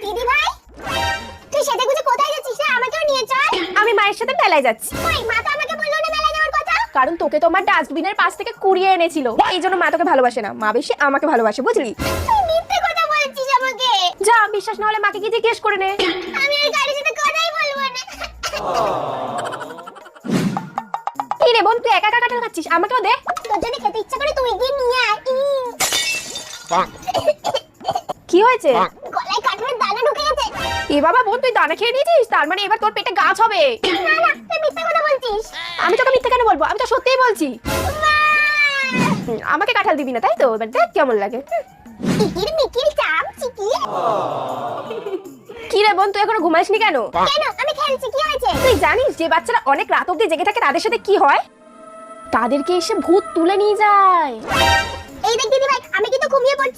দিদি ভাই, তুই সেটা গুজে কোথায় যাচ্ছিস রে? আমাকেও নিয়ে চল। আমি মায়ের সাথে মেলায় যাচ্ছি। ওই মা তো আমাকে বললো না মেলায় যাওয়ার কথা। কারণ তোকে তোমার ডাস্টবিনের পাশ থেকে কুড়িয়ে এনেছিল, এই জন্য মা তোকে ভালোবাসে না, মা বেশি আমাকে ভালোবাসে, বুঝলি? তুই মিথ্যে কথা বলছিস আমাকে। যা, বিশ্বাস না হলে মাকে কি জিজ্ঞেস করে নে। আমি আর কারোর সাথে কথাই বলবো না। কি রে বোন, তুই একা একা কাঁঠাল খাচ্ছিস, আমাকেও দে। তোর যদি খেতে ইচ্ছা করে তুই গিয়ে নিয়ে আয়। কি হয়েছে? গলায় কাঠের দানা ঢুকে গেছে। এ বাবা বোন, তুই দানা খেয়ে নিয়েছিস, তার মানে এবার তোর পেটে গাছ হবে। না না, তুই মিথ্যে কথা বলছিস। আমি তোকে মিথ্যে কেন বলবো, আমি তো সত্যিই বলছি। আমাকে কাঁঠাল দিবি না তাই তো? এবার দেখ কেমন লাগে। ইকির মিকির চাম চিকি। কি রে বোন, তুই এখনো ঘুমাসনি কেন? কেন? আমি খেলছি, কি হয়েছে? তুই জানিস যে বাচ্চারা অনেক রাত অবধি জেগে থাকে তাদের সাথে কি হয়? তাদেরকে এসে ভূত তুলে নিয়ে যায়। এই দেখ দিদি ভাই, আমি কিন্তু ঘুমিয়ে পড়ছি।